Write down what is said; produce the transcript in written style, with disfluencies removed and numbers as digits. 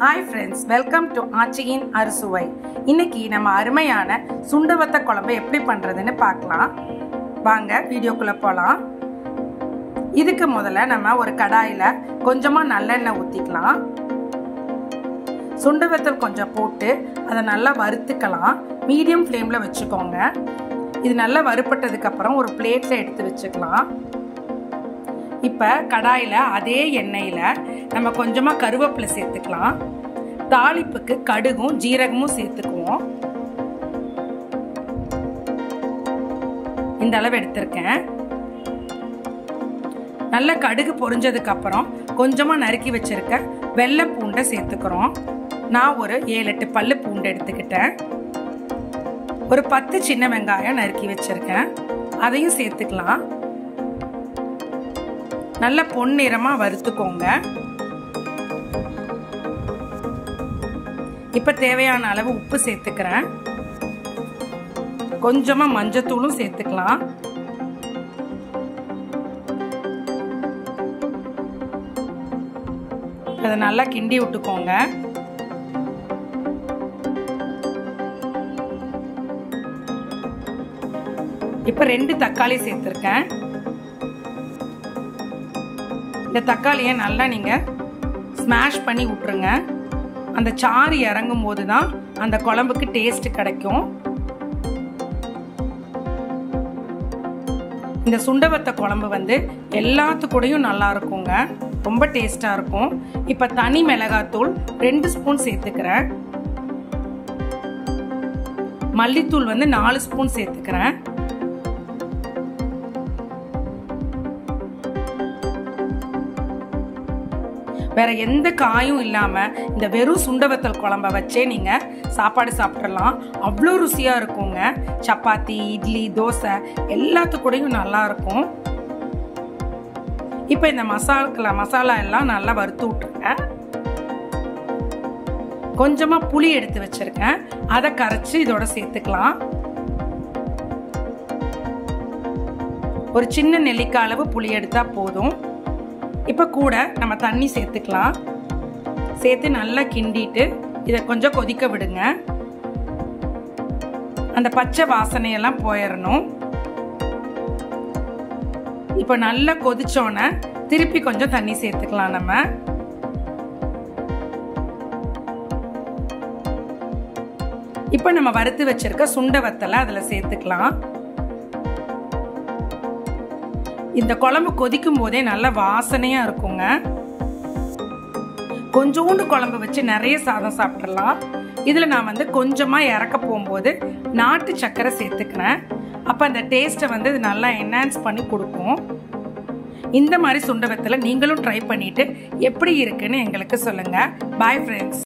Hi friends, welcome to ஆச்சியின் அறுசுவை. இன்னைக்கு நம்ம அருமையான சுண்டவத்த குழம்பு எப்படி பண்ணுறதுன்னு பார்க்கலாம். வாங்க வீடியோக்குள்ளே போகலாம். இதுக்கு முதல்ல நம்ம ஒரு கடாயில் கொஞ்சமாக நல்லெண்ணெய் ஊற்றிக்கலாம். சுண்டவத்தல் கொஞ்சம் போட்டு அதை நல்லா வறுத்துக்கலாம். மீடியம் ஃப்ளேமில் வச்சுக்கோங்க. இது நல்லா வறுப்பட்டதுக்கப்புறம் ஒரு பிளேட்டில் எடுத்து வச்சுக்கலாம். இப்போ கடாயில் அதே எண்ணெயில் நம்ம கொஞ்சமாக கருவேப்பிலை சேர்த்துக்கலாம். தாளிப்புக்கு கடுகும் ஜீரகமும் சேர்த்துக்குவோம். இந்த அளவு எடுத்திருக்கேன். நல்ல கடுகு பொரிஞ்சதுக்கு அப்புறம் கொஞ்சமாக நறுக்கி வச்சிருக்க வெள்ளை பூண்டை சேர்த்துக்கிறோம். நான் ஒரு 7-8 பல்லு பூண்டு எடுத்துக்கிட்டேன். ஒரு 10 சின்ன வெங்காயம் நறுக்கி வச்சிருக்கேன், அதையும் சேர்த்துக்கலாம். நல்ல பொன்னிறமா வறுத்துக்கோங்க. இப்ப தேவையான அளவு உப்பு சேர்த்துக்கிறேன். கொஞ்சமா மஞ்சத்தூளும் சேர்த்துக்கலாம். அதை நல்லா கிண்டி விட்டுக்கோங்க. இப்ப 2 தக்காளி சேர்த்திருக்கேன். இந்த தக்காளியை நல்லா நீங்க ஸ்மாஷ் பண்ணி விட்டுருங்க. அந்த சாறு இறங்கும் போது தான் அந்த குழம்புக்கு டேஸ்ட் கிடைக்கும். இந்த சுண்டவத்த குழம்பு வந்து எல்லாத்துக்கூடையும் நல்லா இருக்குங்க, ரொம்ப டேஸ்டா இருக்கும். இப்ப தனி மிளகாத்தூள் 2 ஸ்பூன் சேர்த்துக்கிறேன். மல்லித்தூள் வந்து 4 ஸ்பூன் சேர்த்துக்கிறேன். வேற எந்த காயும் இல்லாம இந்த வெறும் சுண்டவத்தல் குழம்ப வச்சே நீங்க சாப்பாடு சாப்பிடலாம். அவ்வளோ ருசியா இருக்குங்க. சப்பாத்தி, இட்லி, தோசை எல்லாத்துக்கூடையும் நல்லா இருக்கும். இப்ப இந்த மசாலா எல்லாம் நல்லா வறுத்து விட்டுருங்க. கொஞ்சமா புளி எடுத்து வச்சிருக்கேன், அதை கரைச்சு இதோட சேர்த்துக்கலாம். ஒரு சின்ன நெல்லிக்காய் அளவு புளி எடுத்தா போதும். இப்ப கூட நம்ம தண்ணி சேர்த்துக்கலாம். சேர்த்து நல்லா கிண்டிட்டு இதை கொஞ்சம் கொதிக்க விடுங்க. அந்த பச்சை வாசனையெல்லாம் போயிடணும். இப்ப நல்லா கொதிச்சோன்னு திருப்பி கொஞ்சம் தண்ணி சேர்த்துக்கலாம். நம்ம இப்ப நம்ம வறுத்து வச்சிருக்க சுண்டவத்தலை அதுல சேர்த்துக்கலாம். இந்த குழம்பு கொதிக்கும் போதே நல்ல வாசனையா இருக்குங்க. கொஞ்சோண்டு குழம்பு வச்சு நிறைய சாதம் சாப்பிடலாம். இதுல நான் வந்து கொஞ்சமா இறக்க போகும்போது நாட்டு சக்கரை சேர்த்துக்கிறேன். அப்ப அந்த டேஸ்ட்டை வந்து இது நல்லா என்ஹான்ஸ் பண்ணி கொடுக்கும். இந்த மாதிரி சுண்டவத்தலை நீங்களும் ட்ரை பண்ணிட்டு எப்படி இருக்குன்னு எங்களுக்கு சொல்லுங்க. Bye friends.